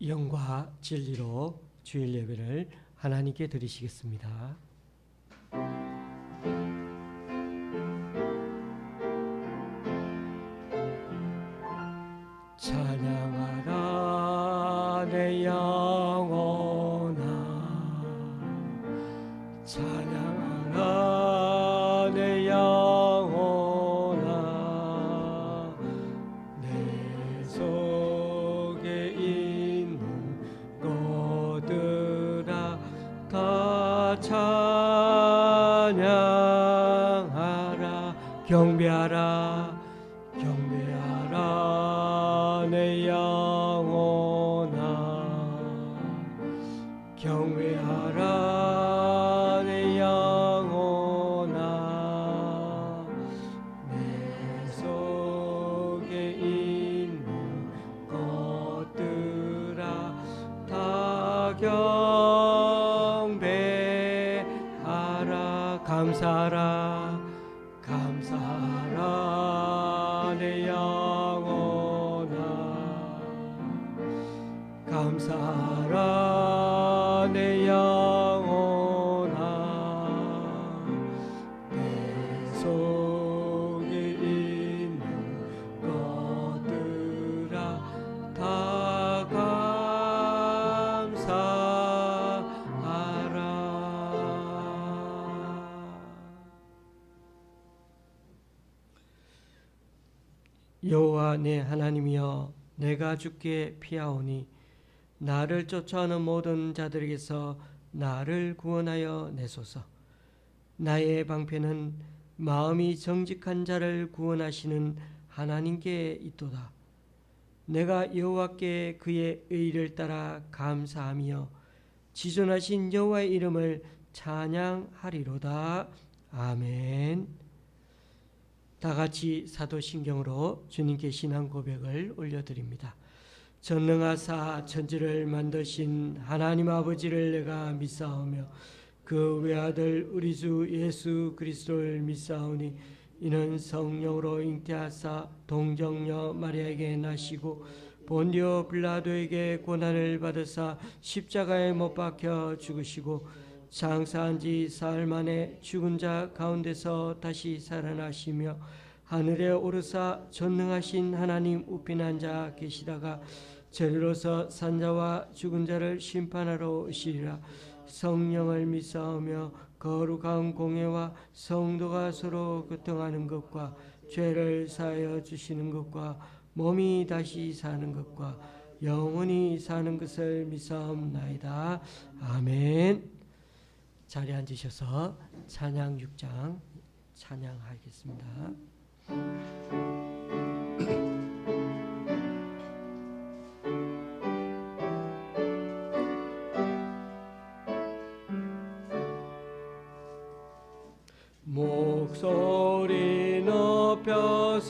영과 진리로 주일 예배를 하나님께 드리시겠습니다. 찬양하라 내 영혼아, 찬양하라 내 영혼아, 내 속에 있는 것들아 다 찬양하라. 경배하라 경배하라 내 영혼아, 경배하라 내 영혼아, 내 속에 있는 것들아 다 경배하라. 감사하라 감사하라 내 영혼아, 감사하라 내 영혼아, 내 속에 있는 것들아 다 감사하라. 여호와 내 하나님이여, 내가 주께 피하오니 나를 쫓아오는 모든 자들에게서 나를 구원하여 내소서. 나의 방패는 마음이 정직한 자를 구원하시는 하나님께 있도다. 내가 여호와께 그의 의를 따라 감사하며 지존하신 여호와의 이름을 찬양하리로다. 아멘. 다 같이 사도신경으로 주님께 신앙 고백을 올려드립니다. 전능하사 천지를 만드신 하나님 아버지를 내가 믿사오며 그 외아들 우리 주 예수 그리스도를 믿사오니 이는 성령으로 잉태하사 동정녀 마리아에게 나시고 본디오 빌라도에게 고난을 받으사 십자가에 못 박혀 죽으시고 장사한 지 사흘 만에 죽은 자 가운데서 다시 살아나시며 하늘에 오르사 전능하신 하나님 우편 앉아 계시다가 저리로서 산자와 죽은 자를 심판하러 오시리라. 성령을 믿사오며 거룩한 공예와 성도가 서로 교통하는 것과 죄를 사하여 주시는 것과 몸이 다시 사는 것과 영원히 사는 것을 믿사옵나이다. 아멘. 자리에 앉으셔서 찬양 6장 찬양하겠습니다. 목소리 높여서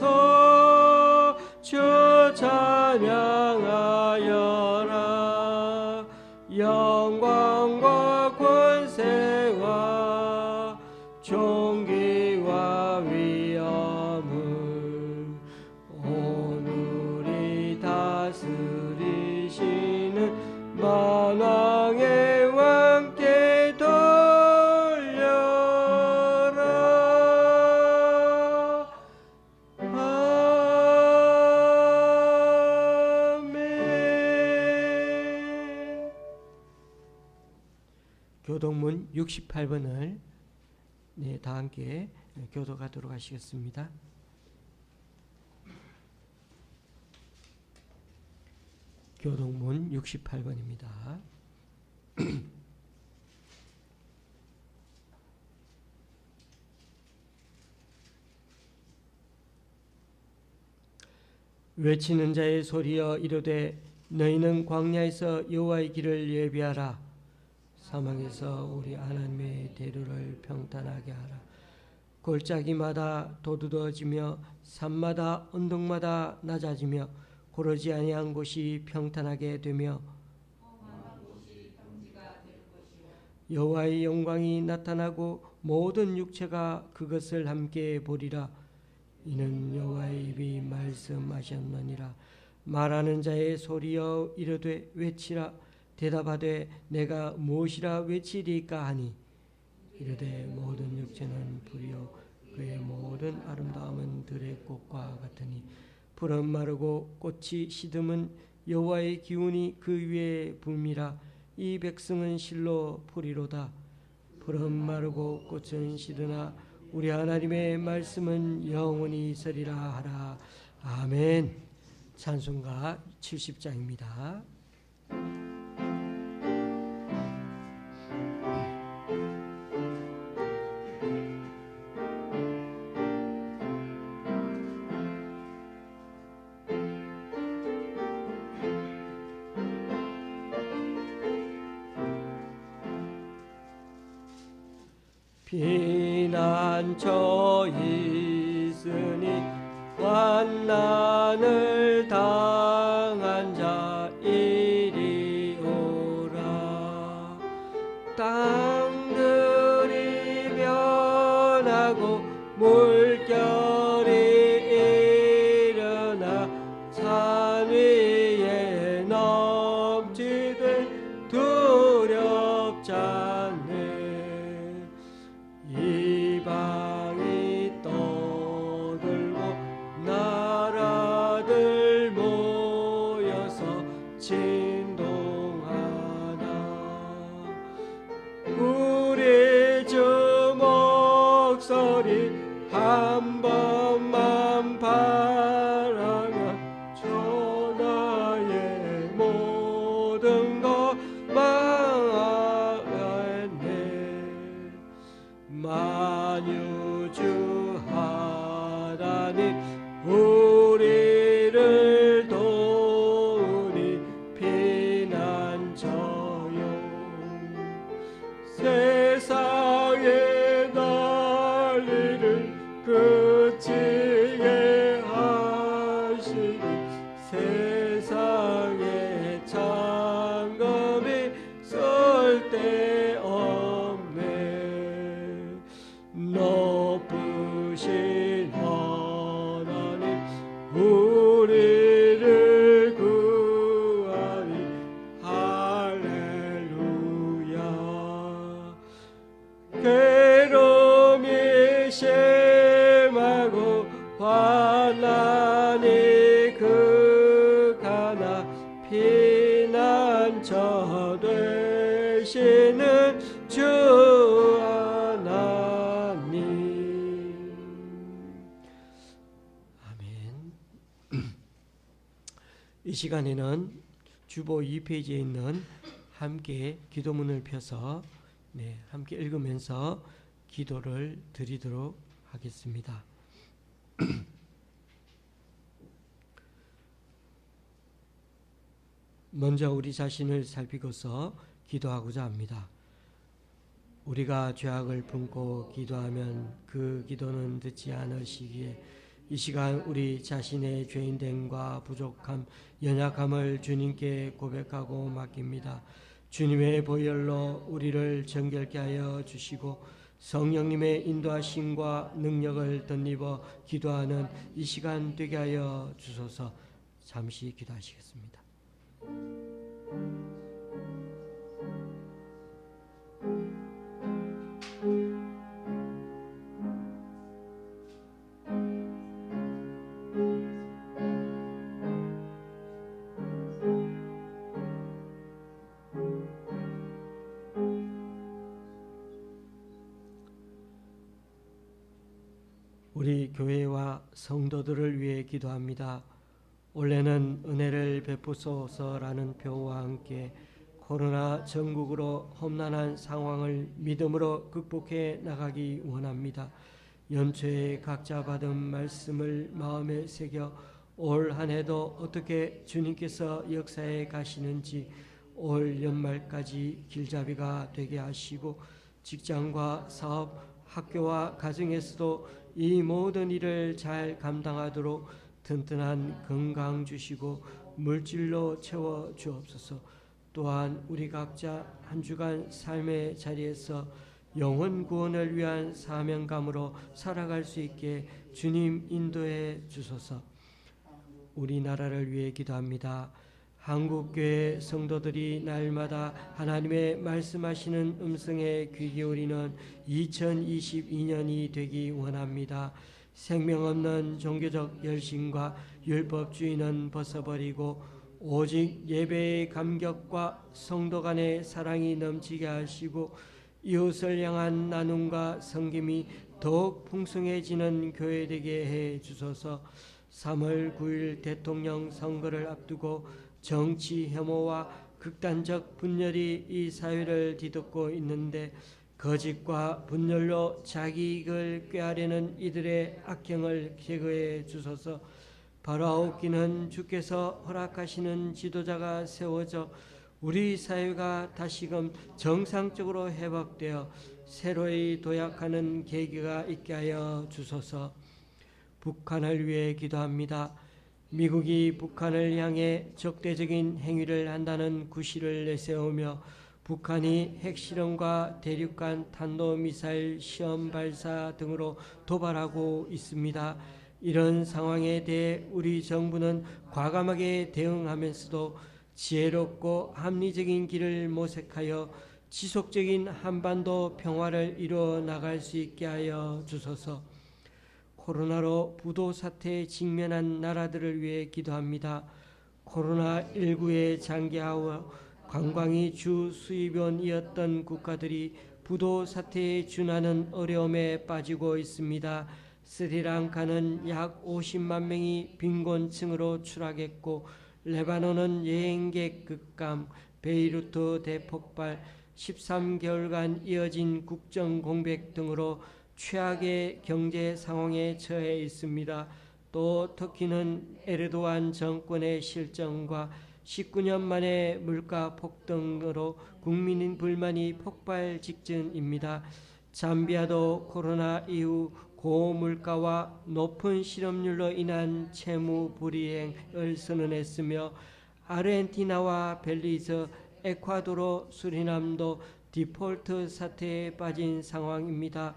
주 찬양하여라. 영광과 권세와 존귀와 위엄을 오늘이 다스리시는 만왕의 왕께 돌려라. 아멘. 교동문 68번을 다 함께 교독하도록 하시겠습니다. 교동문 68번입니다. 외치는 자의 소리여 이르되 너희는 광야에서 여호와의 길을 예비하라. 사막에서 우리 하나님의 대로를 평탄하게 하라. 골짜기마다 도두어지며 산마다 언덕마다 낮아지며 고르지 아니한 곳이 평탄하게 되며 여호와의 영광이 나타나고 모든 육체가 그것을 함께 보리라. 이는 여호와의 입이 말씀하셨느니라. 말하는 자의 소리여 이르되 외치라. 대답하되 내가 무엇이라 외치리까 하니 이르되 모든 육체는 불이요 그의 모든 아름다움은 들의 꽃과 같으니 풀은 마르고 꽃이 시듬은 여호와의 기운이 그 위에 붐이라. 이 백성은 실로 풀이로다. 풀은 마르고 꽃은 시드나 우리 하나님의 말씀은 영원히 있으리라 하라. 아멘. 찬송가 70장입니다. 피난처 있으니 환난을 당한 자 이리 오라. 땅들이 변하고 물결이 일어나 산 위에 넘치되 두렵지 않네. 이방이 떠들고 나라들 모여서 진동하나. 우리 주 목소리 한 번만 바라면 천하의 모든 것 망하겠네. 만유주 하나님 우리를 도우니 피난처요. 세상의 난리를 그치게 하시니 세상의 창검이 쓸데없네. 높으신 하나님 우리를 구하니 할렐루야. 괴로움이 심하고 환난이 극하나 피난처 되시는 주 하나님. 아멘. 이 시간에는 주보 2페이지에 있는 함께 기도문을 펴서 함께 읽으면서 기도를 드리도록 하겠습니다. 먼저 우리 자신을 살피고서 기도하고자 합니다. 우리가 죄악을 품고 기도하면 그 기도는 듣지 않으시기에 이 시간 우리 자신의 죄인됨과 부족함, 연약함을 주님께 고백하고 맡깁니다. 주님의 보혈로 우리를 정결케 하여 주시고 성령님의 인도하심과 능력을 덧입어 기도하는 이 시간 되게 하여 주소서. 잠시 기도하시겠습니다. 우리 교회와 성도들을 위해 기도합니다. 올해는 은혜를 베푸소서라는 표와 함께 코로나 전국으로 험난한 상황을 믿음으로 극복해 나가기 원합니다. 연초에 각자 받은 말씀을 마음에 새겨 올 한 해도 어떻게 주님께서 역사해 가시는지 올 연말까지 길잡이가 되게 하시고 직장과 사업, 학교와 가정에서도 이 모든 일을 잘 감당하도록 튼튼한 건강 주시고 물질로 채워 주옵소서. 또한 우리 각자 한 주간 삶의 자리에서 영혼 구원을 위한 사명감으로 살아갈 수 있게 주님 인도해 주소서. 우리나라를 위해 기도합니다. 한국교회 성도들이 날마다 하나님의 말씀하시는 음성에 귀 기울이는 2022년이 되기 원합니다. 생명 없는 종교적 열심과 율법주의는 벗어버리고 오직 예배의 감격과 성도 간의 사랑이 넘치게 하시고 이웃을 향한 나눔과 섬김이 더욱 풍성해지는 교회 되게 해 주소서. 3월 9일 대통령 선거를 앞두고 정치 혐오와 극단적 분열이 이 사회를 뒤덮고 있는데 거짓과 분열로 자기 이익을 꾀하려는 이들의 악행을 제거해 주소서. 벌어옵기는 주께서 허락하시는 지도자가 세워져 우리 사회가 다시금 정상적으로 회복되어 새로이 도약하는 계기가 있게 하여 주소서. 북한을 위해 기도합니다. 미국이 북한을 향해 적대적인 행위를 한다는 구실을 내세우며 북한이 핵실험과 대륙간 탄도미사일 시험 발사 등으로 도발하고 있습니다. 이런 상황에 대해 우리 정부는 과감하게 대응하면서도 지혜롭고 합리적인 길을 모색하여 지속적인 한반도 평화를 이루어 나갈 수 있게 하여 주소서. 코로나로 부도 사태에 직면한 나라들을 위해 기도합니다. 코로나19의 장기화와 관광이 주 수입원이었던 국가들이 부도 사태에 준하는 어려움에 빠지고 있습니다. 스리랑카는 약 50만 명이 빈곤층으로 추락했고 레바논은 여행객 급감, 베이루트 대폭발, 13개월간 이어진 국정 공백 등으로 최악의 경제 상황에 처해 있습니다. 또 터키는 에르도안 정권의 실정과 19년 만에 물가 폭등으로 국민 불만이 폭발 직전입니다. 잠비아도 코로나 이후 고물가와 높은 실업률로 인한 채무 불이행을 선언했으며 아르헨티나와 벨리즈, 에콰도르, 수리남도 디폴트 사태에 빠진 상황입니다.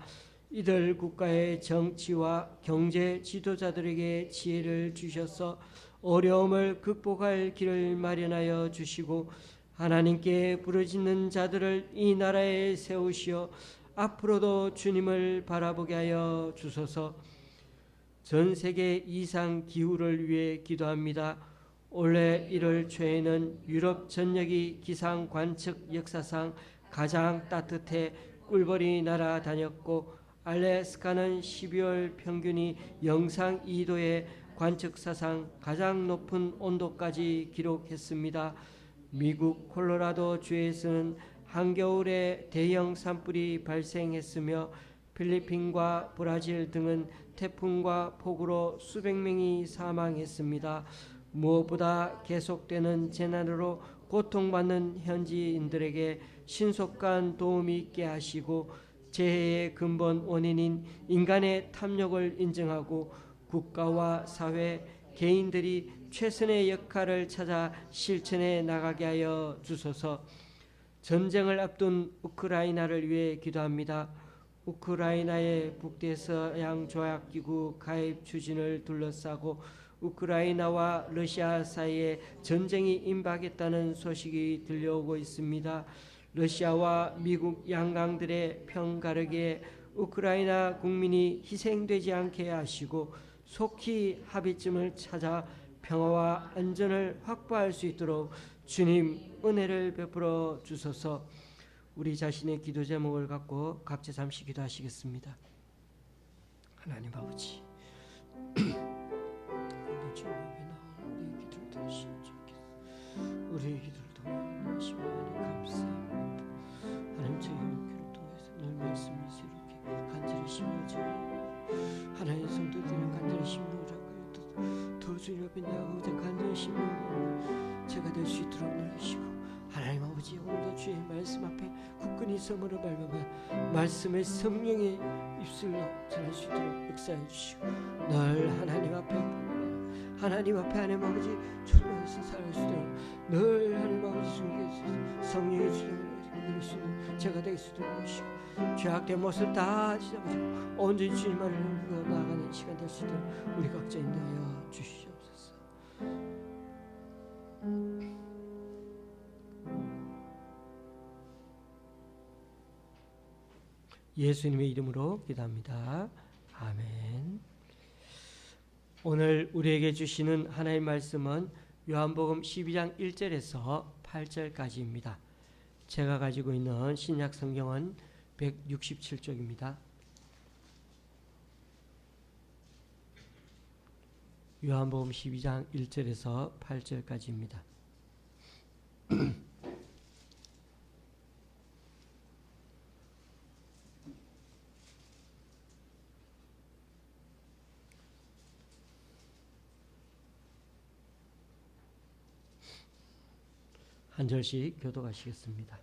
이들 국가의 정치와 경제 지도자들에게 지혜를 주셔서 어려움을 극복할 길을 마련하여 주시고 하나님께 부르짖는 자들을 이 나라에 세우시어 앞으로도 주님을 바라보게 하여 주소서. 전 세계 이상 기후를 위해 기도합니다. 올해 1월 초에는 유럽 전역이 기상 관측 역사상 가장 따뜻해 꿀벌이 날아다녔고 알래스카는 12월 평균이 영상 2도의 관측사상 가장 높은 온도까지 기록했습니다. 미국 콜로라도 주에서는 한겨울에 대형 산불이 발생했으며 필리핀과 브라질 등은 태풍과 폭우로 수백 명이 사망했습니다. 무엇보다 계속되는 재난으로 고통받는 현지인들에게 신속한 도움이 있게 하시고 재해의 근본 원인인 인간의 탐욕을 인정하고 국가와 사회, 개인들이 최선의 역할을 찾아 실천해 나가게 하여 주소서. 전쟁을 앞둔 우크라이나를 위해 기도합니다. 우크라이나의 북대서양 조약기구 가입 추진을 둘러싸고 우크라이나와 러시아 사이에 전쟁이 임박했다는 소식이 들려오고 있습니다. 러시아와 미국 양강들의 편가르기에 우크라이나 국민이 희생되지 않게 하시고 속히 합의점을 찾아 평화와 안전을 확보할 수 있도록 주님 은혜를 베풀어 주소서. 우리 자신의 기도 제목을 갖고 각자 잠시 기도하시겠습니다. 하나님 아버지, 아버지 앞에 나오는 우리의 기도를 들으시는 주께서 우리의 기도를 통해 하시며 감사합니다. 하나님 저희 교회를 통해서 늘 말씀을 새롭게 간절히 심어줘 하나님의 성도들을 간절히 심으라고 더 주님 앞에 나아가고자 간절히 심으라고 제가 될 수 있도록 내주시고 하나님 아버지 오늘도 주의 말씀 앞에 굳건히 서므로 밟아봐 말씀의 성령의 입술로 전할 수 있도록 역사해 주시고 늘 하나님 앞에 하나님 아버지 초라해서 살아갈 수 있도록 늘 하나님 아버지 중에 성령의 주장을 이룰 수 있는 제가 되게 수 있도록 해주시고 죄악된 모습 다 지져버리고 온전히 주님만을 나아가는 시간 될 수 있도록 우리 각자 인도하여 주시옵소서. 예수님의 이름으로 기도합니다. 아멘. 오늘 우리에게 주시는 하나님의 말씀은 요한복음 12장 1절에서 8절까지입니다. 제가 가지고 있는 신약 성경은 167쪽입니다. 요한복음 12장 1절에서 8절까지입니다. 한 절씩 교독하시겠습니다.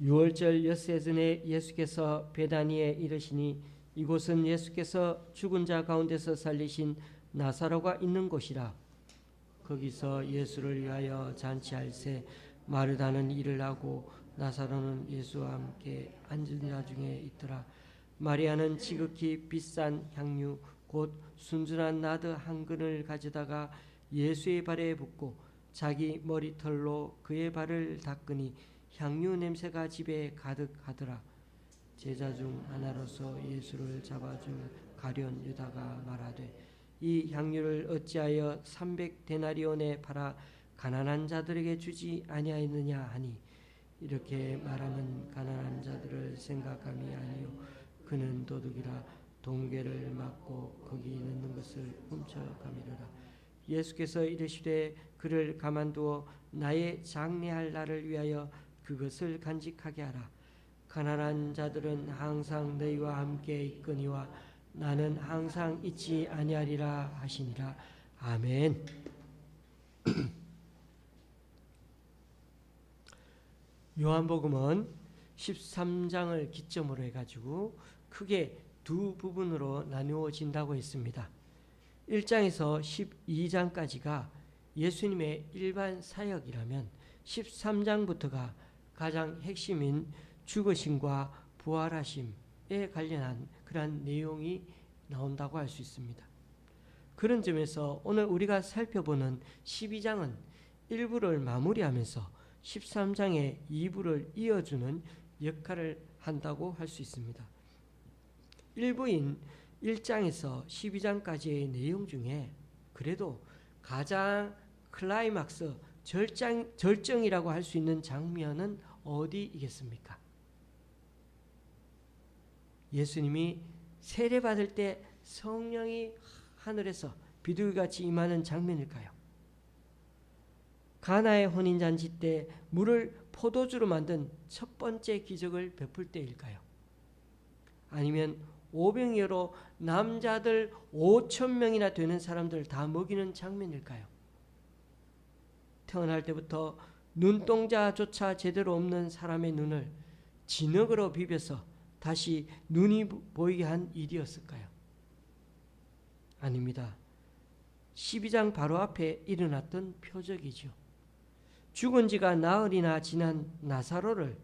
6월절 엿새 전에 예수께서 베다니에 이르시니 이곳은 예수께서 죽은 자 가운데서 살리신 나사로가 있는 곳이라. 거기서 예수를 위하여 잔치할새 마르다는 일을 하고 나사로는 예수와 함께 앉은 자 중에 있더라. 마리아는 지극히 비싼 향유 곧 순순한 나드 한 근을 가져다가 예수의 발에 붓고 자기 머리털로 그의 발을 닦으니 향유 냄새가 집에 가득하더라. 제자 중 하나로서 예수를 잡아줄 가룟 유다가 말하되 이 향유를 어찌하여 300데나리온에 팔아 가난한 자들에게 주지 아니하였느냐 하니 이렇게 말하면 가난한 자들을 생각함이 아니요 그는 도둑이라 동괴를 막고 거기 넣는 것을 훔쳐가미르라. 예수께서 이르시되 그를 가만두어 나의 장례할 날을 위하여 그것을 간직하게 하라. 가난한 자들은 항상 너희와 함께 있거니와 나는 항상 있지 아니하리라 하시니라. 아멘. 요한복음은 13장을 기점으로 해가지고 크게 두 부분으로 나누어진다고 했습니다. 1장에서 12장까지가 예수님의 일반 사역이라면 13장부터가 가장 핵심인 죽으심과 부활하심에 관련한 그러한 내용이 나온다고 할 수 있습니다. 그런 점에서 오늘 우리가 살펴보는 12장은 1부를 마무리하면서 13장의 2부를 이어주는 역할을 한다고 할 수 있습니다. 1부인 1장에서 12장까지의 내용 중에 그래도 가장 클라이막스 절정이라고 할 수 있는 장면은 어디이겠습니까? 예수님이 세례받을 때 성령이 하늘에서 비둘기같이 임하는 장면일까요? 가나의 혼인잔치 때 물을 포도주로 만든 첫 번째 기적을 베풀 때일까요? 아니면 오병이어로 남자들 5,000명이나 되는 사람들 다 먹이는 장면일까요? 태어날 때부터 눈동자조차 제대로 없는 사람의 눈을 진흙으로 비벼서 다시 눈이 보이게 한 일이었을까요? 아닙니다. 12장 바로 앞에 일어났던 표적이죠. 죽은 지가 나흘이나 지난 나사로를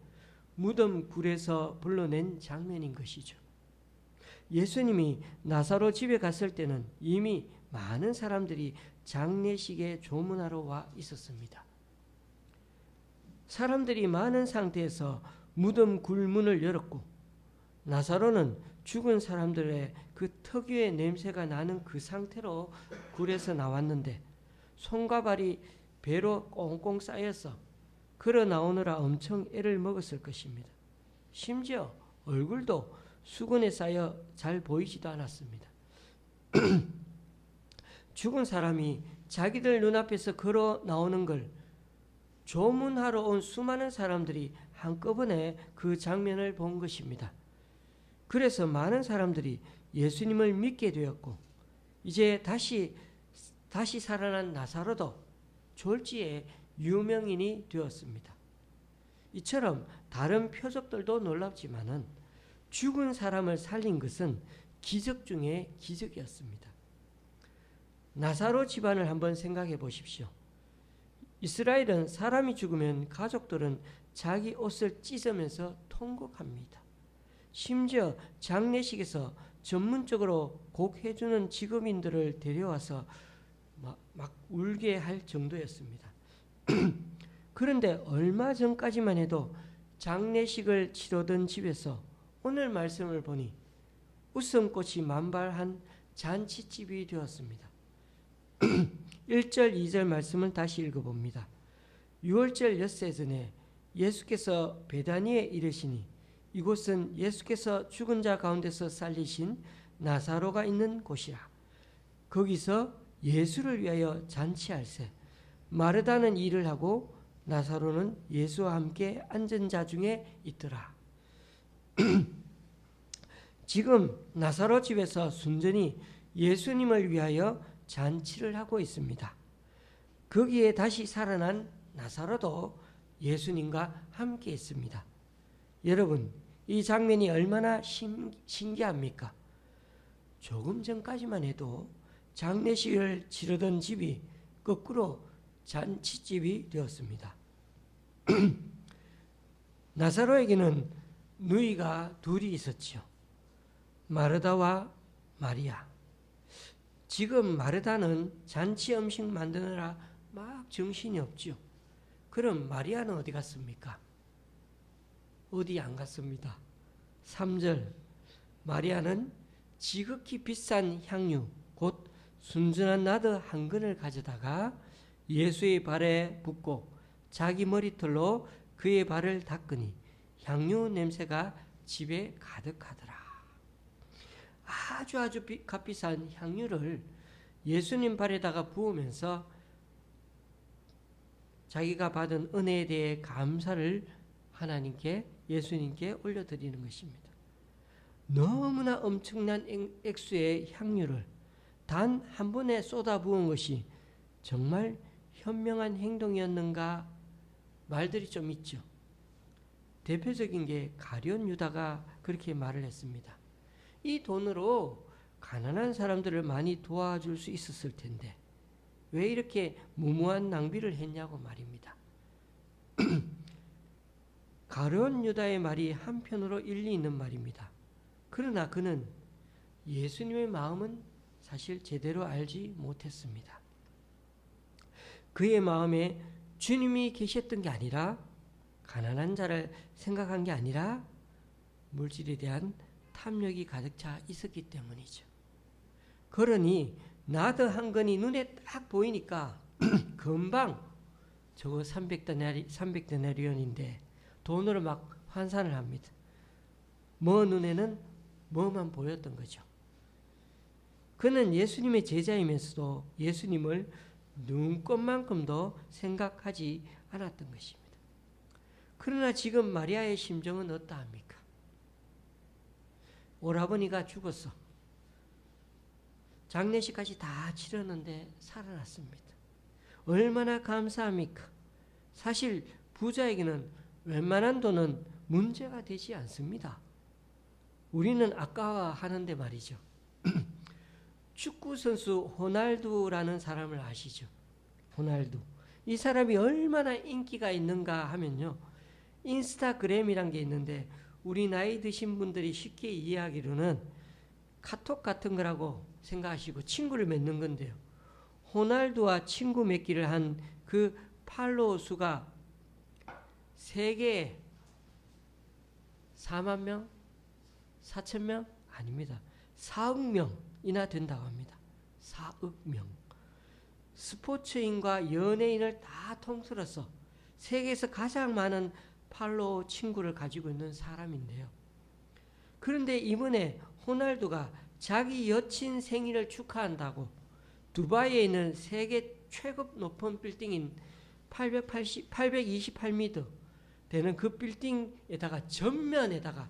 무덤 굴에서 불러낸 장면인 것이죠. 예수님이 나사로 집에 갔을 때는 이미 많은 사람들이 장례식에 조문하러 와 있었습니다. 사람들이 많은 상태에서 무덤 굴문을 열었고 나사로는 죽은 사람들의 그 특유의 냄새가 나는 그 상태로 굴에서 나왔는데 손과 발이 배로 꽁꽁 쌓여서 걸어 나오느라 엄청 애를 먹었을 것입니다. 심지어 얼굴도 수건에 쌓여 잘 보이지도 않았습니다. 죽은 사람이 자기들 눈앞에서 걸어 나오는 걸 조문하러 온 수많은 사람들이 한꺼번에 그 장면을 본 것입니다. 그래서 많은 사람들이 예수님을 믿게 되었고 이제 다시 살아난 나사로도 졸지에 유명인이 되었습니다. 이처럼 다른 표적들도 놀랍지만은 죽은 사람을 살린 것은 기적 중에 기적이었습니다. 나사로 집안을 한번 생각해 보십시오. 이스라엘은 사람이 죽으면 가족들은 자기 옷을 찢으면서 통곡합니다. 심지어 장례식에서 전문적으로 곡 해주는 직업인들을 데려와서 막 울게 할 정도였습니다. 그런데 얼마 전까지만 해도 장례식을 치르던 집에서 오늘 말씀을 보니 웃음꽃이 만발한 잔치집이 되었습니다. 1절 2절 말씀을 다시 읽어봅니다. 6월절 엿새 전에 예수께서 베다니에 이르시니 이곳은 예수께서 죽은 자 가운데서 살리신 나사로가 있는 곳이라. 거기서 예수를 위하여 잔치할세. 마르다는 일을 하고 나사로는 예수와 함께 앉은 자 중에 있더라. 지금 나사로 집에서 순전히 예수님을 위하여 잔치를 하고 있습니다. 거기에 다시 살아난 나사로도 예수님과 함께 있습니다. 여러분, 이 장면이 얼마나 신기합니까? 조금 전까지만 해도 장례식을 치르던 집이 거꾸로 잔치집이 되었습니다. 나사로에게는 누이가 둘이 있었죠. 마르다와 마리아. 지금 마르다는 잔치 음식 만드느라 막 정신이 없죠. 그럼 마리아는 어디 갔습니까? 어디 안 갔습니다. 3절 마리아는 지극히 비싼 향유 곧 순전한 나드 한 근을 가져다가 예수의 발에 붓고 자기 머리털로 그의 발을 닦으니 향유 냄새가 집에 가득하더라. 아주 값비싼 향유를 예수님 발에다가 부으면서 자기가 받은 은혜에 대해 감사를 하나님께 예수님께 올려드리는 것입니다. 너무나 엄청난 액수의 향유를 단 한 번에 쏟아 부은 것이 정말 현명한 행동이었는가 말들이 좀 있죠. 대표적인 게 가룟 유다가 그렇게 말을 했습니다. 이 돈으로 가난한 사람들을 많이 도와줄 수 있었을 텐데 왜 이렇게 무모한 낭비를 했냐고 말입니다. 가룟 유다의 말이 한편으로 일리 있는 말입니다. 그러나 그는 예수님의 마음은 사실 제대로 알지 못했습니다. 그의 마음에 주님이 계셨던 게 아니라 가난한 자를 생각한 게 아니라 물질에 대한 탐욕이 가득 차 있었기 때문이죠. 그러니 나드 한 건이 눈에 딱 보이니까 금방 저거 300데나리온인데 돈으로 막 환산을 합니다. 뭐 눈에는 뭐만 보였던 거죠. 그는 예수님의 제자이면서도 예수님을 눈꼽만큼도 생각하지 않았던 것입니다. 그러나 지금 마리아의 심정은 어떠합니까? 오라버니가 죽었어. 장례식까지 다 치렀는데 살아났습니다. 얼마나 감사합니까? 사실 부자에게는 웬만한 돈은 문제가 되지 않습니다. 우리는 아까워하는데 말이죠. 축구 선수 호날두라는 사람을 아시죠? 호날두. 이 사람이 얼마나 인기가 있는가 하면요. 인스타그램이란 게 있는데 우리 나이 드신 분들이 쉽게 이해하기로는 카톡 같은 거라고 생각하시고 친구를 맺는 건데요. 호날두와 친구 맺기를 한 그 팔로워 수가 세계에 4만 명? 4천 명? 아닙니다. 4억 명이나 된다고 합니다. 4억 명. 스포츠인과 연예인을 다 통틀어서 세계에서 가장 많은 팔로워 친구를 가지고 있는 사람인데요. 그런데 이번에 호날두가 자기 여친 생일을 축하한다고 두바이에 있는 세계 최고 높은 빌딩인 828m 되는 그 빌딩에다가 전면에다가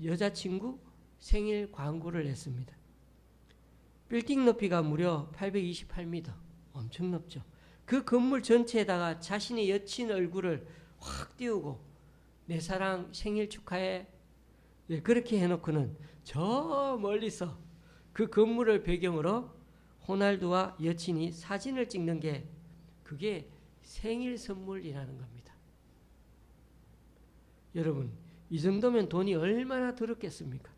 여자친구 생일 광고를 냈습니다. 빌딩 높이가 무려 828m, 엄청 높죠. 그 건물 전체에다가 자신의 여친 얼굴을 확 띄우고 내 사랑 생일 축하해. 그렇게 해놓고는 저 멀리서 그 건물을 배경으로 호날두와 여친이 사진을 찍는 게 그게 생일 선물이라는 겁니다. 여러분, 이 정도면 돈이 얼마나 들었겠습니까?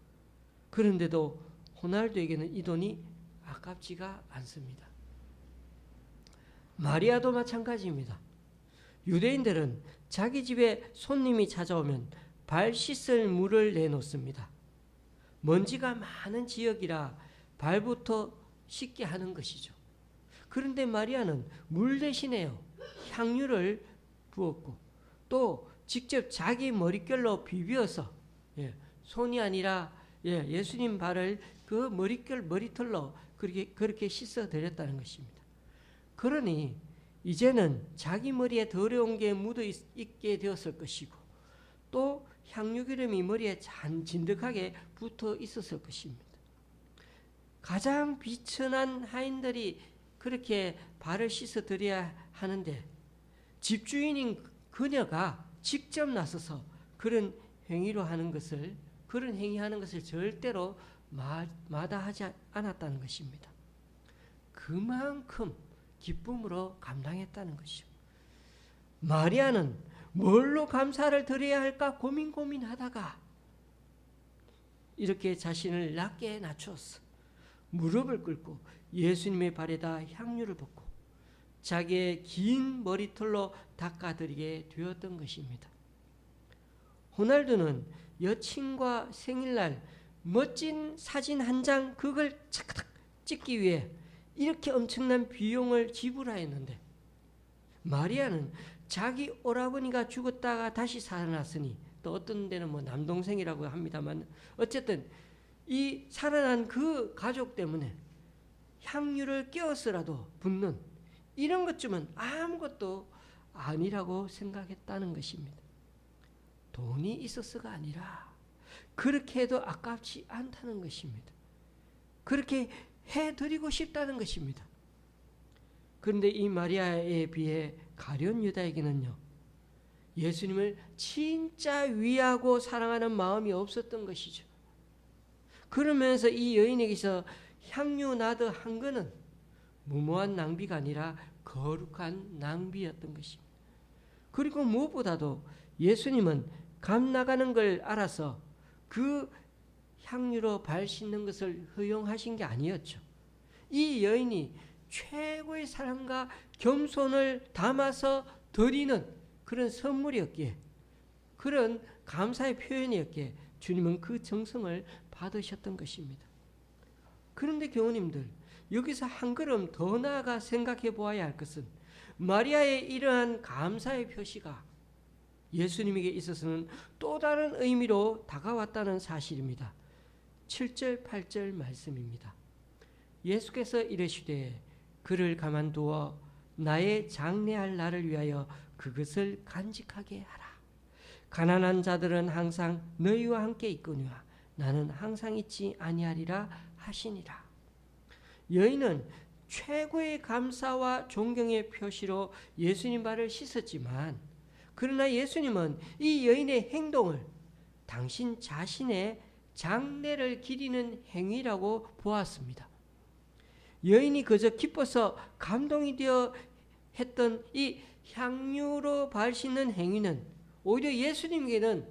그런데도 호날두에게는 이 돈이 아깝지가 않습니다. 마리아도 마찬가지입니다. 유대인들은 자기 집에 손님이 찾아오면 발 씻을 물을 내놓습니다. 먼지가 많은 지역이라 발부터 씻게 하는 것이죠. 그런데 마리아는 물 대신에요, 향유를 부었고 또 직접 자기 머릿결로 비벼서, 손이 아니라 예수님 발을 그 머리털로 그렇게 씻어 드렸다는 것입니다. 그러니 이제는 자기 머리에 더러운 게 묻어 있게 되었을 것이고 또 향유기름이 머리에 진득하게 붙어 있었을 것입니다. 가장 비천한 하인들이 그렇게 발을 씻어 드려야 하는데 집주인인 그녀가 직접 나서서 그런 행위하는 것을 절대로 마다하지 않았다는 것입니다. 그만큼 기쁨으로 감당했다는 것이죠. 마리아는 뭘로 감사를 드려야 할까 고민하다가 이렇게 자신을 낮게 낮추었어. 무릎을 꿇고 예수님의 발에다 향유를 붓고 자기의 긴 머리털로 닦아드리게 되었던 것입니다. 호날두는 여친과 생일날 멋진 사진 한 장 그걸 착착 찍기 위해 이렇게 엄청난 비용을 지불하였는데 마리아는 자기 오라버니가 죽었다가 다시 살아났으니 또 어떤 데는 남동생이라고 합니다만 어쨌든 이 살아난 그 가족 때문에 향유를 끼워서라도 붓는 이런 것쯤은 아무것도 아니라고 생각했다는 것입니다. 돈이 있어서가 아니라 그렇게 해도 아깝지 않다는 것입니다. 그렇게 해드리고 싶다는 것입니다. 그런데 이 마리아에 비해 가룟 유다에게는요, 예수님을 진짜 위하고 사랑하는 마음이 없었던 것이죠. 그러면서 이 여인에게서 향유 나드 한 거는 무모한 낭비가 아니라 거룩한 낭비였던 것입니다. 그리고 무엇보다도 예수님은 감 나가는 걸 알아서 그 향유로 발 씻는 것을 허용하신 게 아니었죠. 이 여인이 최고의 사랑과 겸손을 담아서 드리는 그런 선물이었기에, 그런 감사의 표현이었기에 주님은 그 정성을 받으셨던 것입니다. 그런데 교우님들, 여기서 한 걸음 더 나아가 생각해 보아야 할 것은 마리아의 이러한 감사의 표시가 예수님에게 있어서는 또 다른 의미로 다가왔다는 사실입니다. 7절 8절 말씀입니다. 예수께서 이르시되 그를 가만두어 나의 장례할 날을 위하여 그것을 간직하게 하라. 가난한 자들은 항상 너희와 함께 있거니와 나는 항상 있지 아니하리라 하시니라. 여인은 최고의 감사와 존경의 표시로 예수님 발을 씻었지만, 그러나 예수님은 이 여인의 행동을 당신 자신의 장례를 기리는 행위라고 보았습니다. 여인이 그저 기뻐서 감동이 되어 했던 이 향유로 발 씻는 행위는 오히려 예수님에게는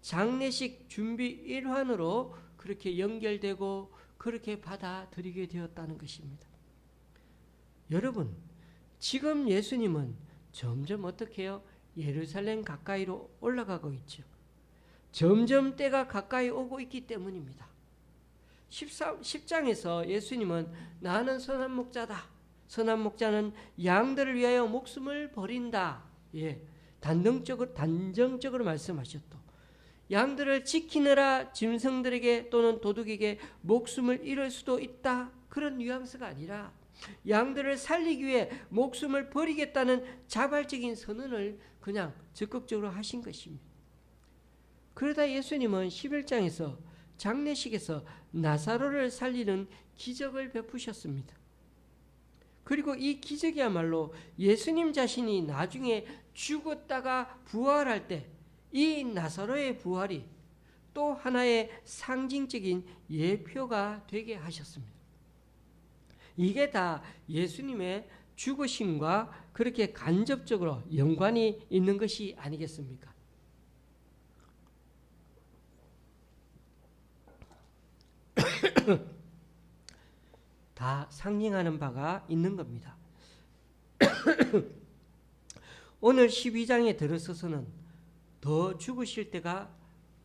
장례식 준비 일환으로 그렇게 연결되고 그렇게 받아들이게 되었다는 것입니다. 여러분, 지금 예수님은 점점 어떻게 해요? 예루살렘 가까이로 올라가고 있죠. 점점 때가 가까이 오고 있기 때문입니다. 10장에서 예수님은 나는 선한 목자다. 선한 목자는 양들을 위하여 목숨을 버린다. 단정적으로 말씀하셨고, 양들을 지키느라 짐승들에게 또는 도둑에게 목숨을 잃을 수도 있다. 그런 뉘앙스가 아니라 양들을 살리기 위해 목숨을 버리겠다는 자발적인 선언을 그냥 적극적으로 하신 것입니다. 그러다 예수님은 11장에서 장례식에서 나사로를 살리는 기적을 베푸셨습니다. 그리고 이 기적이야말로 예수님 자신이 나중에 죽었다가 부활할 때 이 나사로의 부활이 또 하나의 상징적인 예표가 되게 하셨습니다. 이게 다 예수님의 죽으심과 그렇게 간접적으로 연관이 있는 것이 아니겠습니까? 다 상징하는 바가 있는 겁니다. 오늘 12장에 들어서서는 더 죽으실 때가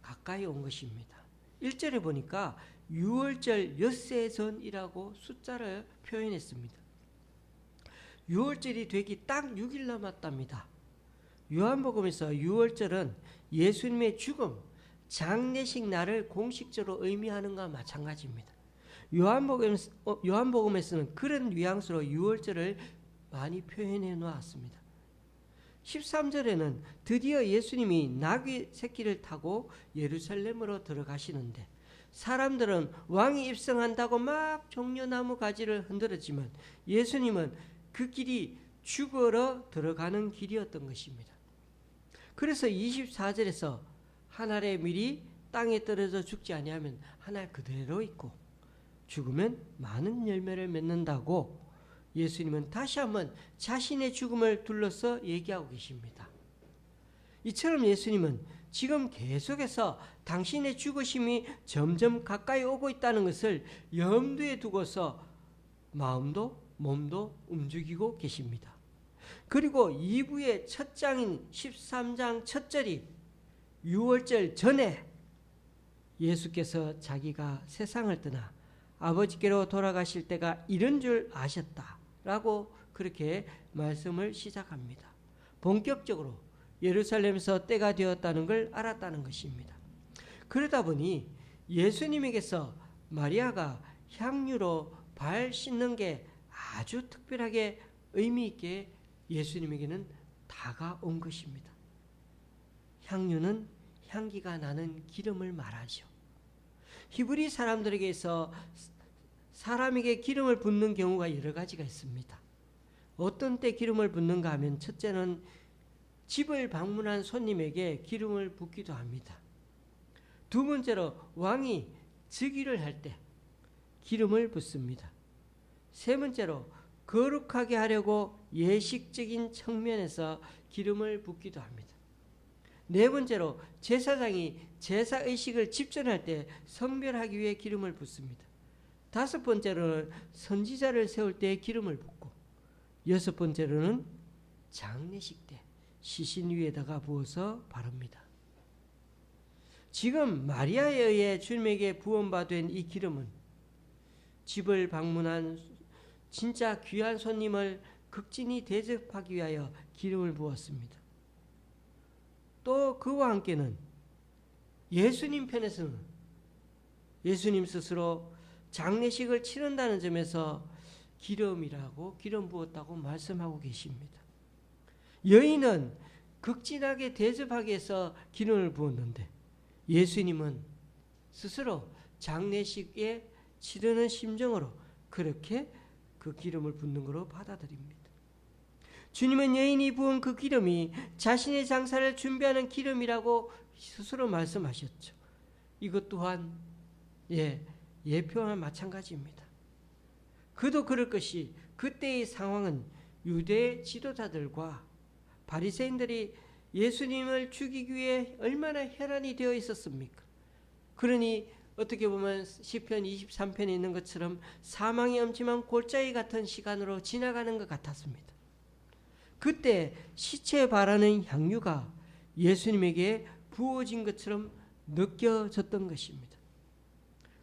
가까이 온 것입니다. 1절에 보니까 유월절 엿새 전이라고 숫자를 표현했습니다. 유월절이 되기 딱 6일 남았답니다. 요한복음에서 유월절은 예수님의 죽음, 장례식 날을 공식적으로 의미하는 것과 마찬가지입니다. 요한복음에서는 그런 뉘앙스로 유월절을 많이 표현해 놓았습니다. 13절에는 드디어 예수님이 나귀 새끼를 타고 예루살렘으로 들어가시는데 사람들은 왕이 입성한다고 막 종려나무 가지를 흔들었지만 예수님은 그 길이 죽으러 들어가는 길이었던 것입니다. 그래서 24절에서 한 알의 밀이 땅에 떨어져 죽지 아니하면 한 알 그대로 있고 죽으면 많은 열매를 맺는다고 예수님은 다시 한번 자신의 죽음을 둘러서 얘기하고 계십니다. 이처럼 예수님은 지금 계속해서 당신의 죽으심이 점점 가까이 오고 있다는 것을 염두에 두고서 마음도 몸도 움직이고 계십니다. 그리고 2부의 첫 장인 13장 첫 절이 유월절 전에 예수께서 자기가 세상을 떠나 아버지께로 돌아가실 때가 이른 줄 아셨다라고 그렇게 말씀을 시작합니다. 본격적으로 예루살렘에서 때가 되었다는 걸 알았다는 것입니다. 그러다 보니 예수님에게서 마리아가 향유로 발 씻는 게 아주 특별하게 의미 있게 예수님에게는 다가온 것입니다. 향유는 향기가 나는 기름을 말하죠. 히브리 사람들에게서 사람에게 기름을 붓는 경우가 여러 가지가 있습니다. 어떤 때 기름을 붓는가 하면 첫째는 집을 방문한 손님에게 기름을 붓기도 합니다. 두 번째로 왕이 즉위를 할 때 기름을 붓습니다. 세 번째로 거룩하게 하려고 예식적인 측면에서 기름을 붓기도 합니다. 네 번째로 제사장이 제사의식을 집전할 때 성별하기 위해 기름을 붓습니다. 다섯 번째로는 선지자를 세울 때 기름을 붓고 여섯 번째로는 장례식 때 시신 위에다가 부어서 바릅니다. 지금 마리아에 의해 주님에게 부음받은 이 기름은 집을 방문한 진짜 귀한 손님을 극진히 대접하기 위하여 기름을 부었습니다. 또 그와 함께는 예수님 편에서는 예수님 스스로 장례식을 치른다는 점에서 기름이라고 기름 부었다고 말씀하고 계십니다. 여인은 극진하게 대접하기 위해서 기름을 부었는데 예수님은 스스로 장례식에 치르는 심정으로 그렇게 그 기름을 붓는 것으로 받아들입니다. 주님은 여인이 부은 그 기름이 자신의 장사를 준비하는 기름이라고 스스로 말씀하셨죠. 이것 또한 예표와 마찬가지입니다. 그도 그럴 것이 그때의 상황은 유대 지도자들과 바리새인들이 예수님을 죽이기 위해 얼마나 혈안이 되어 있었습니까? 그러니 어떻게 보면 시편 23편에 있는 것처럼 사망의 엄침한 골짜기 같은 시간으로 지나가는 것 같았습니다. 그때 시체에 바라는 향유가 예수님에게 부어진 것처럼 느껴졌던 것입니다.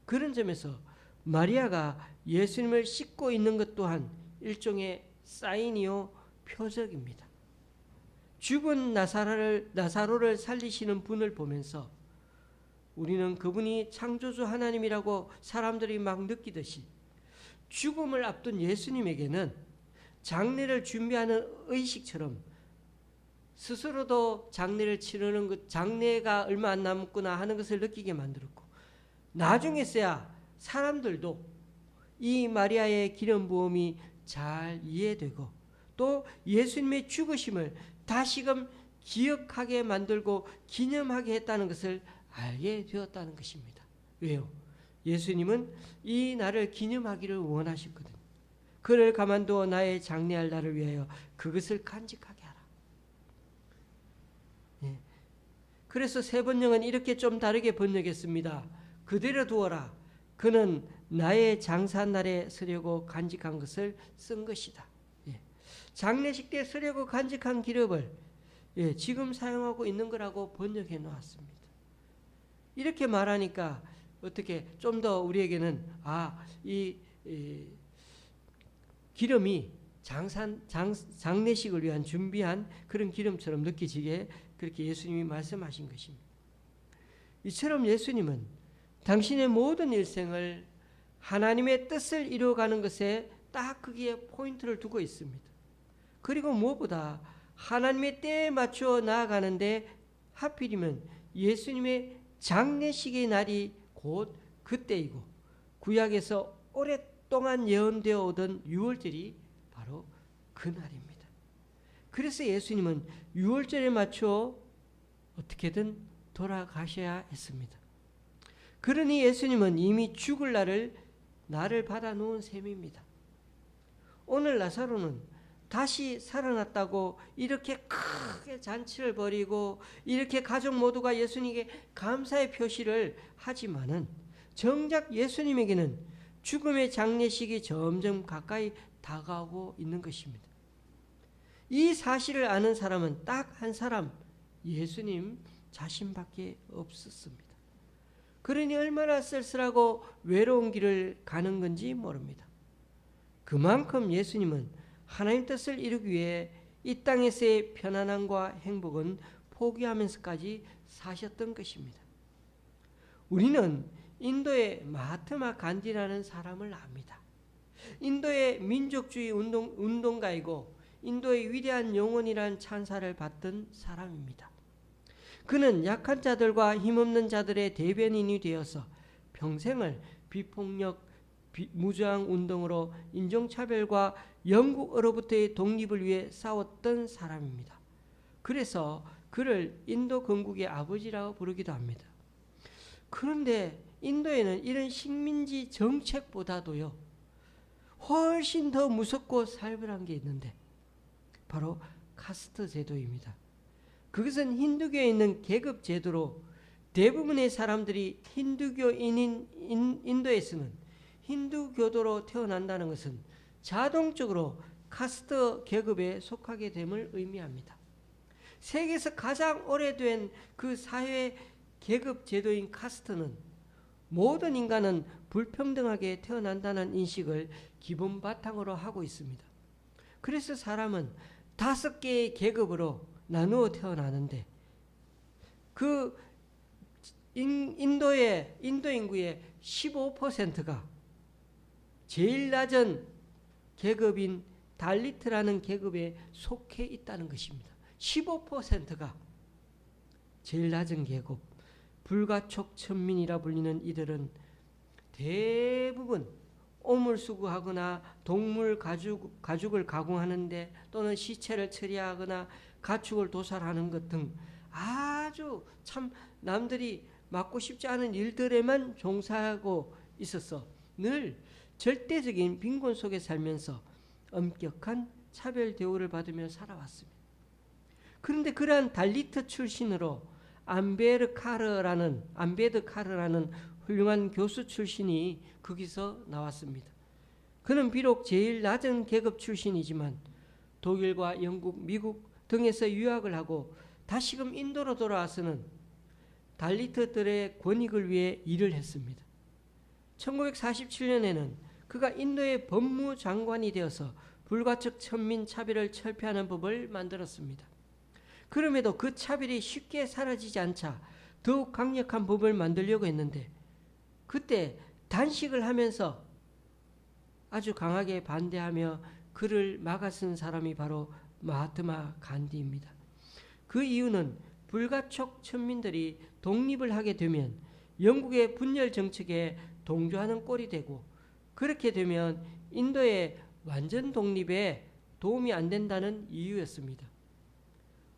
그런 점에서 마리아가 예수님을 씻고 있는 것 또한 일종의 사인이요 표적입니다. 죽은 나사로를 살리시는 분을 보면서 우리는 그분이 창조주 하나님이라고 사람들이 막 느끼듯이 죽음을 앞둔 예수님에게는 장례를 준비하는 의식처럼 스스로도 장례를 치르는 것, 장례가 얼마 안 남았구나 하는 것을 느끼게 만들었고 나중에서야 사람들도 이 마리아의 기름 부음이 잘 이해되고 또 예수님의 죽으심을 다시금 기억하게 만들고 기념하게 했다는 것을 알게 되었다는 것입니다. 왜요? 예수님은 이 날을 기념하기를 원하셨거든요. 그를 가만두어 나의 장례할 날을 위하여 그것을 간직하게 하라. 그래서 세 번역은 이렇게 좀 다르게 번역했습니다. 그대로 두어라. 그는 나의 장사한 날에 쓰려고 간직한 것을 쓴 것이다. 장례식 때 쓰려고 간직한 기름을 지금 사용하고 있는 거라고 번역해 놓았습니다. 이렇게 말하니까 어떻게 좀 더 우리에게는 이 기름이 장례식을 위한 준비한 그런 기름처럼 느껴지게 그렇게 예수님이 말씀하신 것입니다. 이처럼 예수님은 당신의 모든 일생을 하나님의 뜻을 이루어가는 것에 딱 거기에 포인트를 두고 있습니다. 그리고 무엇보다 하나님의 때에 맞추어 나아가는데 하필이면 예수님의 장례식의 날이 곧 그때이고 구약에서 오랫동안 예언되어 오던 유월절이 바로 그 날입니다. 그래서 예수님은 유월절에 맞춰 어떻게든 돌아가셔야 했습니다. 그러니 예수님은 이미 죽을 날을 받아놓은 셈입니다. 오늘 나사로는 다시 살아났다고 이렇게 크게 잔치를 벌이고 이렇게 가족 모두가 예수님에게 감사의 표시를 하지만은 정작 예수님에게는 죽음의 장례식이 점점 가까이 다가오고 있는 것입니다. 이 사실을 아는 사람은 딱 한 사람, 예수님 자신밖에 없었습니다. 그러니 얼마나 쓸쓸하고 외로운 길을 가는 건지 모릅니다. 그만큼 예수님은 하나님 뜻을 이루기 위해 이 땅에서의 편안함과 행복은 포기하면서까지 사셨던 것입니다. 우리는 인도의 마하트마 간디라는 사람을 압니다. 인도의 민족주의 운동가이고 인도의 위대한 영혼이란 찬사를 받던 사람입니다. 그는 약한 자들과 힘없는 자들의 대변인이 되어서 평생을 비폭력, 무저항 운동으로 인종차별과 영국으로부터의 독립을 위해 싸웠던 사람입니다. 그래서 그를 인도 건국의 아버지라고 부르기도 합니다. 그런데 인도에는 이런 식민지 정책보다도요 훨씬 더 무섭고 살벌한 게 있는데 바로 카스트 제도입니다. 그것은 힌두교에 있는 계급 제도로 대부분의 사람들이 힌두교인인 인도에서는 힌두교도로 태어난다는 것은 자동적으로 카스트 계급에 속하게 됨을 의미합니다. 세계에서 가장 오래된 그 사회 계급 제도인 카스트는 모든 인간은 불평등하게 태어난다는 인식을 기본 바탕으로 하고 있습니다. 그래서 사람은 5개의 계급으로 나누어 태어나는데 그 인도 인구의 15%가 제일 낮은 계급인 달리트라는 계급에 속해 있다는 것입니다. 15%가 제일 낮은 계급, 불가촉 천민이라 불리는 이들은 대부분 오물 수거하거나 동물 가죽을 가공하는데 또는 시체를 처리하거나 가축을 도살하는 것 등 아주 참 남들이 맡고 싶지 않은 일들에만 종사하고 있어서 늘 절대적인 빈곤 속에 살면서 엄격한 차별 대우를 받으며 살아왔습니다. 그런데 그러한 달리트 출신으로 안베드카르라는 훌륭한 교수 출신이 거기서 나왔습니다. 그는 비록 제일 낮은 계급 출신이지만 독일과 영국, 미국 등에서 유학을 하고 다시금 인도로 돌아와서는 달리트들의 권익을 위해 일을 했습니다. 1947년에는 그가 인도의 법무장관이 되어서 불가촉 천민 차별을 철폐하는 법을 만들었습니다. 그럼에도 그 차별이 쉽게 사라지지 않자 더욱 강력한 법을 만들려고 했는데 그때 단식을 하면서 아주 강하게 반대하며 그를 막아선 사람이 바로 마하트마 간디입니다. 그 이유는 불가촉 천민들이 독립을 하게 되면 영국의 분열 정책에 동조하는 꼴이 되고 그렇게 되면 인도의 완전 독립에 도움이 안 된다는 이유였습니다.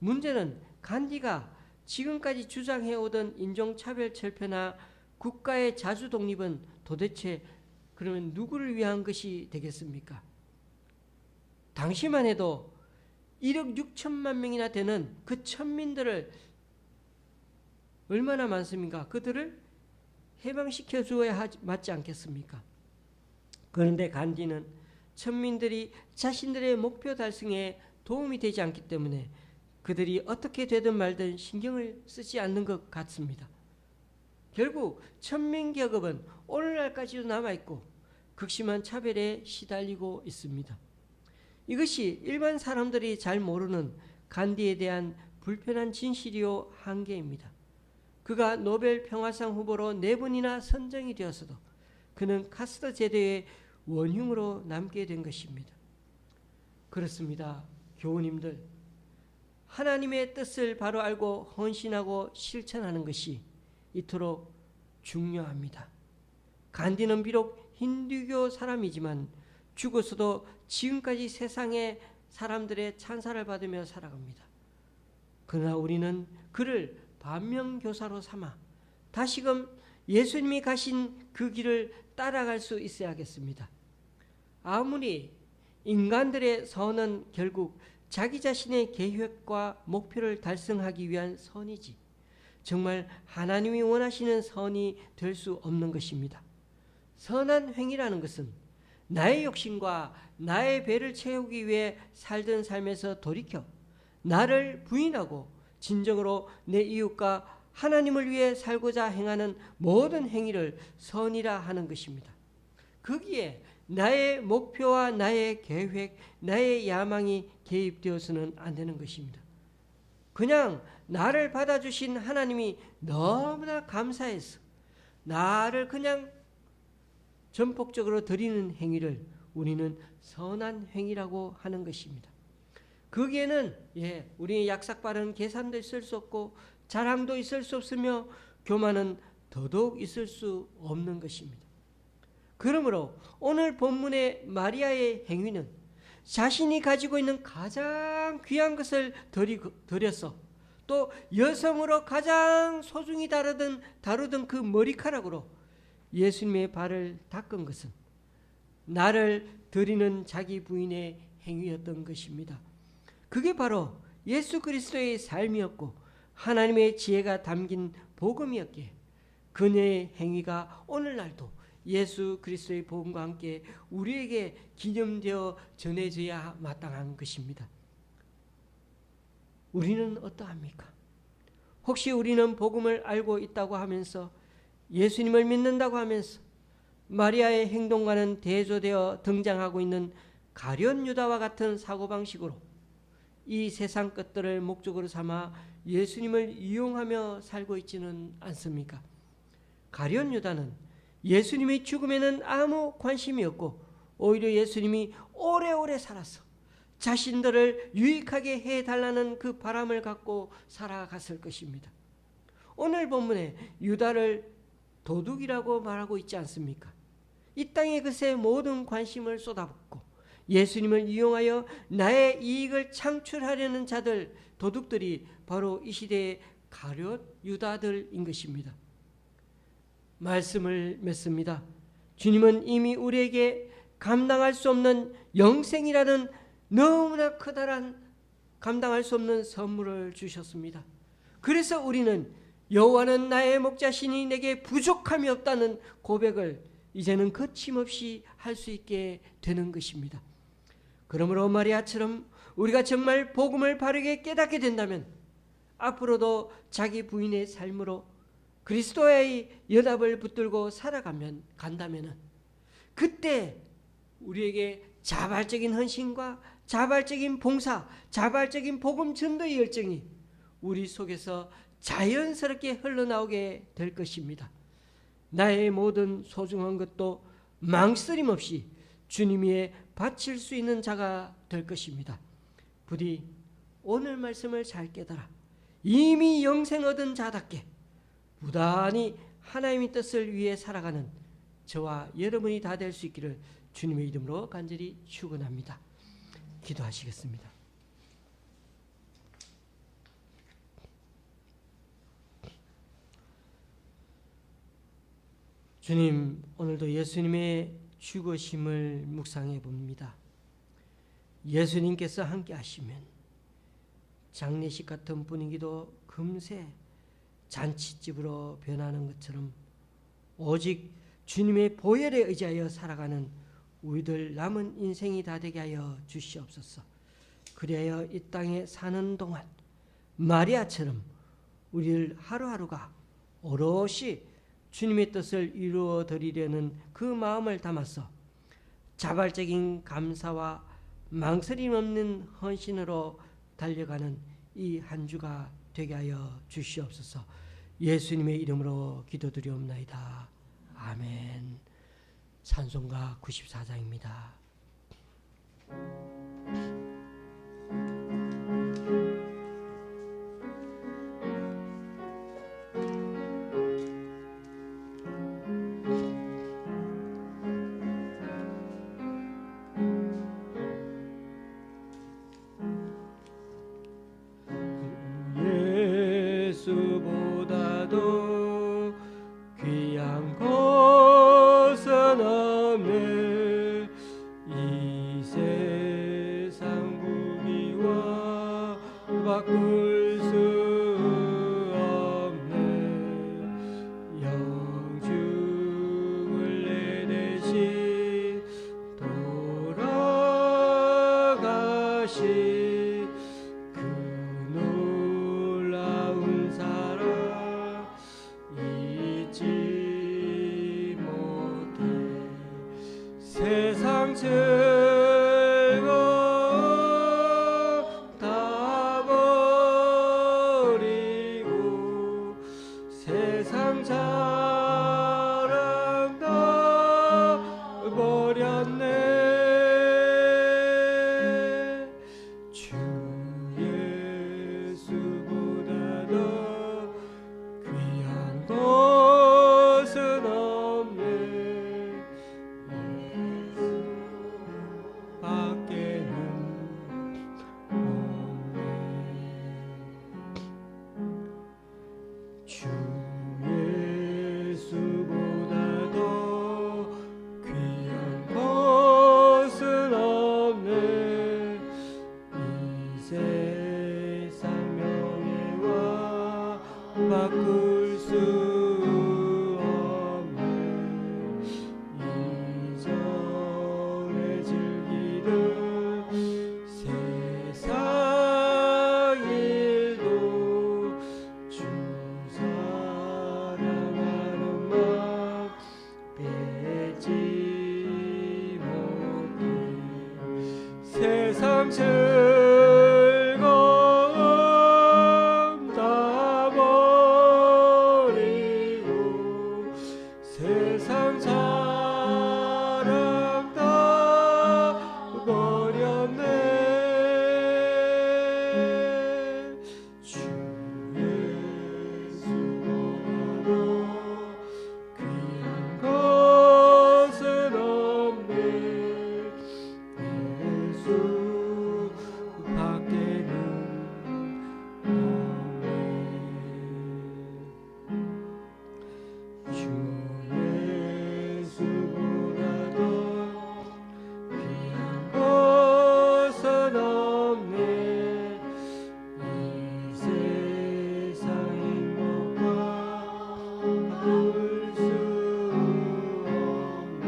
문제는 간디가 지금까지 주장해오던 인종차별 철폐나 국가의 자주 독립은 도대체 그러면 누구를 위한 것이 되겠습니까? 당시만 해도 1억 6천만 명이나 되는 그 천민들을 얼마나 많습니까? 그들을 해방시켜 주어야 맞지 않겠습니까? 그런데 간디는 천민들이 자신들의 목표 달성에 도움이 되지 않기 때문에 그들이 어떻게 되든 말든 신경을 쓰지 않는 것 같습니다. 결국 천민계급은 오늘날까지도 남아있고 극심한 차별에 시달리고 있습니다. 이것이 일반 사람들이 잘 모르는 간디에 대한 불편한 진실이요 한계입니다. 그가 노벨 평화상 후보로 4번이나 선정이 되었어도 그는 카스트 제도의 원흉으로 남게 된 것입니다. 그렇습니다. 교우님들, 하나님의 뜻을 바로 알고 헌신하고 실천하는 것이 이토록 중요합니다. 간디는 비록 힌두교 사람이지만 죽어서도 지금까지 세상의 사람들의 찬사를 받으며 살아갑니다. 그러나 우리는 그를 반면교사로 삼아 다시금 예수님이 가신 그 길을 따라갈 수 있어야겠습니다. 아무리 인간들의 선은 결국 자기 자신의 계획과 목표를 달성하기 위한 선이지 정말 하나님이 원하시는 선이 될 수 없는 것입니다. 선한 행위라는 것은 나의 욕심과 나의 배를 채우기 위해 살던 삶에서 돌이켜 나를 부인하고 진정으로 내 이웃과 하나님을 위해 살고자 행하는 모든 행위를 선이라 하는 것입니다. 거기에 나의 목표와 나의 계획, 나의 야망이 개입되어서는 안 되는 것입니다. 그냥 나를 받아주신 하나님이 너무나 감사해서 나를 그냥 전폭적으로 드리는 행위를 우리는 선한 행위라고 하는 것입니다. 거기에는 우리의 약삭빠른 계산도 있을 수 없고 자랑도 있을 수 없으며 교만은 더더욱 있을 수 없는 것입니다. 그러므로 오늘 본문의 마리아의 행위는 자신이 가지고 있는 가장 귀한 것을 드려서 또 여성으로 가장 소중히 다루던 그 머리카락으로 예수님의 발을 닦은 것은 나를 드리는 자기 부인의 행위였던 것입니다. 그게 바로 예수 그리스도의 삶이었고 하나님의 지혜가 담긴 복음이었기에 그녀의 행위가 오늘날도 예수 그리스도의 복음과 함께 우리에게 기념되어 전해져야 마땅한 것입니다. 우리는 어떠합니까? 혹시 우리는 복음을 알고 있다고 하면서 예수님을 믿는다고 하면서 마리아의 행동과는 대조되어 등장하고 있는 가룟 유다와 같은 사고방식으로 이 세상 것들을 목적으로 삼아 예수님을 이용하며 살고 있지는 않습니까? 가룟 유다는 예수님의 죽음에는 아무 관심이 없고 오히려 예수님이 오래오래 살아서 자신들을 유익하게 해달라는 그 바람을 갖고 살아갔을 것입니다. 오늘 본문에 유다를 도둑이라고 말하고 있지 않습니까? 이 땅의 것에 모든 관심을 쏟아붓고 예수님을 이용하여 나의 이익을 창출하려는 자들, 도둑들이 바로 이 시대의 가룟 유다들인 것입니다. 말씀을 맺습니다. 주님은 이미 우리에게 감당할 수 없는 영생이라는 너무나 커다란 감당할 수 없는 선물을 주셨습니다. 그래서 우리는 여호와는 나의 목자시니 내게 부족함이 없다는 고백을 이제는 거침없이 할 수 있게 되는 것입니다. 그러므로 마리아처럼 우리가 정말 복음을 바르게 깨닫게 된다면 앞으로도 자기 부인의 삶으로 그리스도의 연합을 붙들고 간다면 그때 우리에게 자발적인 헌신과 자발적인 봉사, 자발적인 복음 전도의 열정이 우리 속에서 자연스럽게 흘러나오게 될 것입니다. 나의 모든 소중한 것도 망설임 없이 주님 위에 바칠 수 있는 자가 될 것입니다. 부디 오늘 말씀을 잘 깨달아 이미 영생 얻은 자답게 부단히 하나님의 뜻을 위해 살아가는 저와 여러분이 다 될 수 있기를 주님의 이름으로 간절히 축원합니다. 기도하시겠습니다. 주님, 오늘도 예수님의 죽으심을 묵상해 봅니다. 예수님께서 함께 하시면 장례식 같은 분위기도 금세 잔치집으로 변하는 것처럼 오직 주님의 보혈에 의지하여 살아가는 우리들 남은 인생이 다 되게 하여 주시옵소서. 그리하여 이 땅에 사는 동안 마리아처럼 우리를 하루하루가 오롯이 주님의 뜻을 이루어 드리려는 그 마음을 담아서 자발적인 감사와 망설임 없는 헌신으로 달려가는 이 한 주가 되게 하여 주시옵소서. 예수님의 이름으로 기도드리옵나이다. 아멘. 찬송가 94장입니다. 예수보다도 귀한 것은 없네. 이 세상 부귀와 바꿀 수 없네. 영주를 내 대신 돌아가신 세상 즐거움 다 버리고 세상 자랑 다 버렸네. 주 예수보다 더 귀한 것은 없네. 주 예수보다 더 귀한 것은 없네. 이 세상 명예와 바꿀 수 없네. 이전에 즐기던 세상 일도 주 사랑하는 마음 빼지 못해. 세상 즐거움 다 버리고 세상 자랑 다 버렸네. 주 귀한 것은 없네. 예수 밖에는 없네. 주 예수보다 더 귀한 것은 없네. 이 세상 행복과 바꿀 수 없네.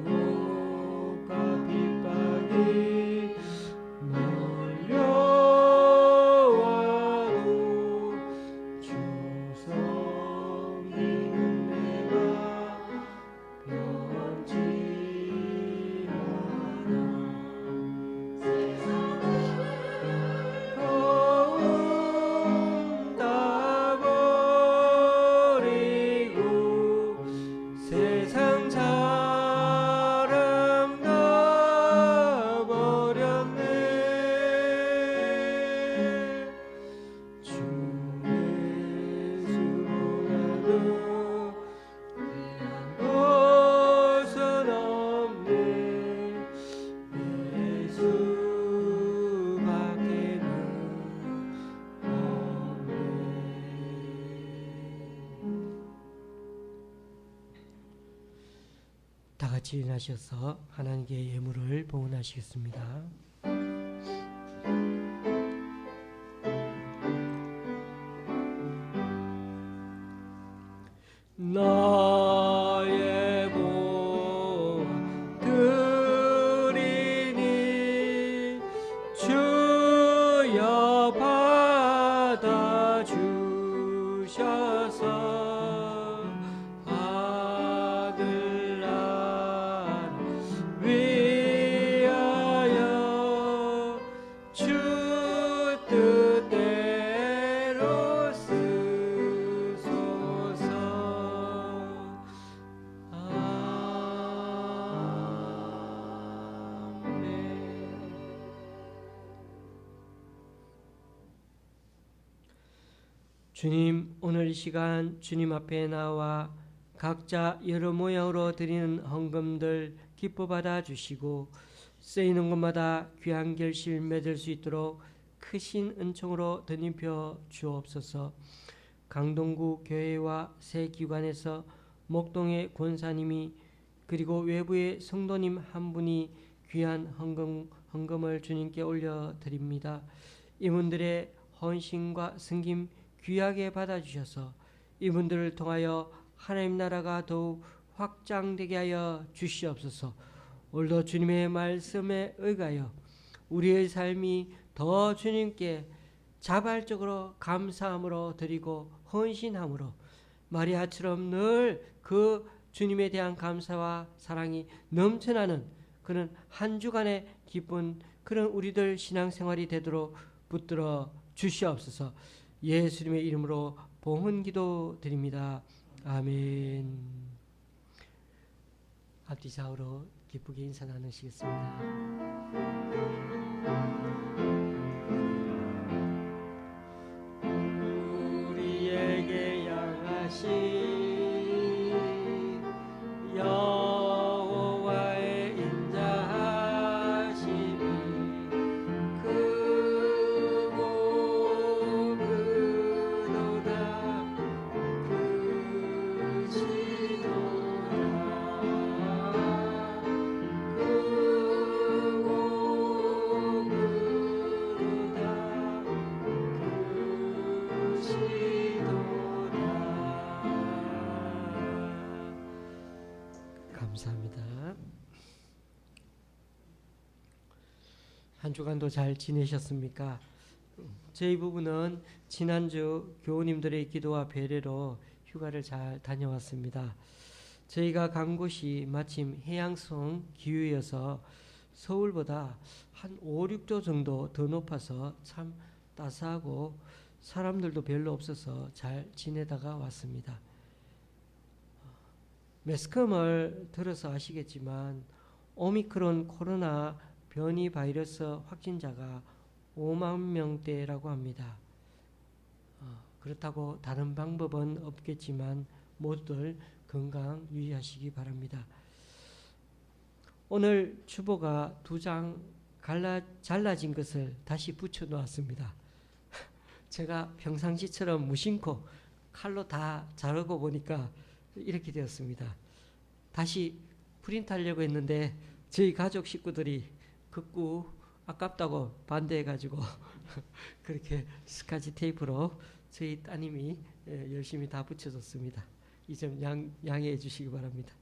유혹과 핍박이 몰려와도 주 섬기는 내가 변치 마라. 세상 다 버리고 세상 자랑 다 버렸네. 주 예수보다도 귀한 것은 없네. 예수 밖에는 없네. 다 같이 일어나셔서 하나님께 예물을 봉헌하시겠습니다. 나의 보아 드리니 주여 주님, 오늘 이 시간 주님 앞에 나와 각자 여러 모양으로 드리는 헌금들 기뻐 받아 주시고 쓰이는 곳마다 귀한 결실 맺을 수 있도록 크신 은총으로 덧입혀 주옵소서. 강동구 교회와 새 기관에서 목동의 권사님이 그리고 외부의 성도님 한 분이 귀한 헌금을 주님께 올려드립니다. 이분들의 헌신과 승김 귀하게 받아주셔서 이분들을 통하여 하나님 나라가 더욱 확장되게 하여 주시옵소서. 오늘도 주님의 말씀에 의하여 우리의 삶이 더 주님께 자발적으로 감사함으로 드리고 헌신함으로 마리아처럼 늘 그 주님에 대한 감사와 사랑이 넘쳐나는 그런 한 주간의 기쁜 그런 우리들 신앙생활이 되도록 붙들어 주시옵소서. 예수님의 이름으로 봉헌 기도 드립니다. 아멘. 앞뒤 좌우로 기쁘게 인사 나누시겠습니다. 우리에게 양하신 여호와의 인자하심이 크고 크도다 감사합니다. 한 주간도 잘 지내셨습니까? 저희 부부는 지난주 교우님들의 기도와 배려로 휴가를 잘 다녀왔습니다. 저희가 간 곳이 마침 해양성 기후여서 서울보다 한 5, 6도 정도 더 높아서 참 따스하고 사람들도 별로 없어서 잘 지내다가 왔습니다. 매스컴을 들어서 아시겠지만 오미크론 코로나 변이 바이러스 확진자가 5만 명대라고 합니다. 그렇다고 다른 방법은 없겠지만 모두들 건강 유의하시기 바랍니다. 오늘 주보가 2장 잘라진 것을 다시 붙여 놓았습니다. 제가 평상시처럼 무심코 칼로 다 자르고 보니까 이렇게 되었습니다. 다시 프린트하려고 했는데 저희 가족 식구들이 극구 아깝다고 반대해가지고 그렇게 스카치 테이프로 저희 따님이 열심히 다 붙여줬습니다. 이 점 양해해 주시기 바랍니다.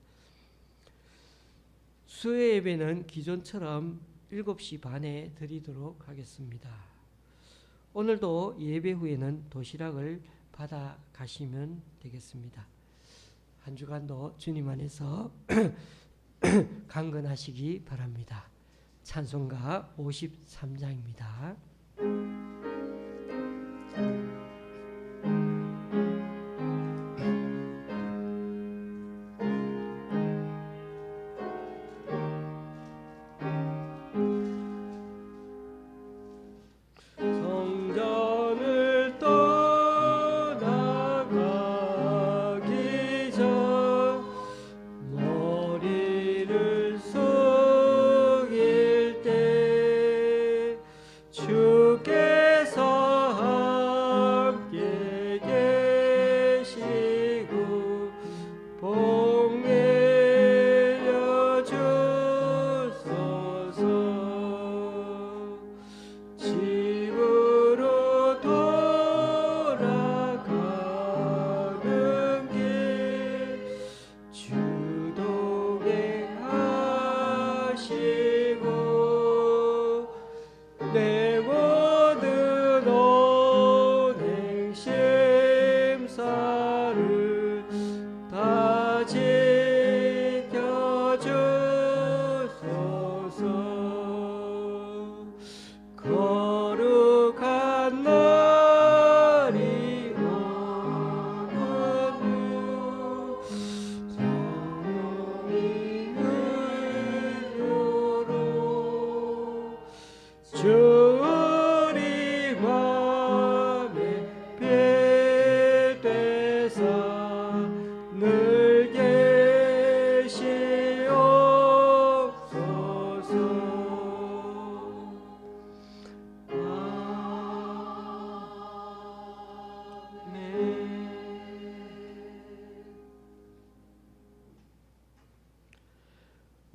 수요 예배는 기존처럼 7시 반에 드리도록 하겠습니다. 오늘도 예배 후에는 도시락을 받아 가시면 되겠습니다. 한 주간도 주님 안에서 강건하시기 바랍니다. 찬송가 53장입니다.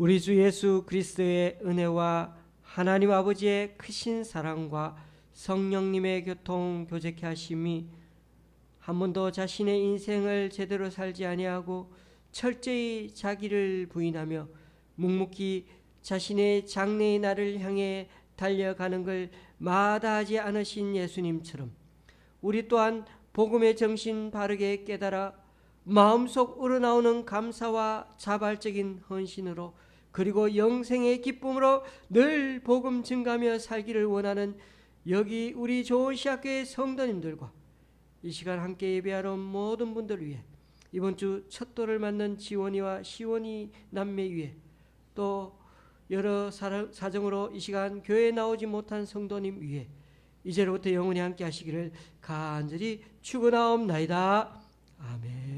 우리 주 예수 그리스도의 은혜와 하나님 아버지의 크신 사랑과 성령님의 교통 교제케 하심이 한 번도 자신의 인생을 제대로 살지 아니하고 철저히 자기를 부인하며 묵묵히 자신의 장래의 날을 향해 달려가는 걸 마다하지 않으신 예수님처럼 우리 또한 복음의 정신 바르게 깨달아 마음속 우러나오는 감사와 자발적인 헌신으로 그리고 영생의 기쁨으로 늘 복음 증가하며 살기를 원하는 여기 우리 좋은 시학교의 성도님들과 이 시간 함께 예배하러 온 모든 분들 위해 이번 주 첫 돌을 맞는 지원이와 시원이 남매 위해 또 여러 사정으로 이 시간 교회에 나오지 못한 성도님 위해 이제로부터 영원히 함께 하시기를 간절히 축원하옵나이다. 아멘.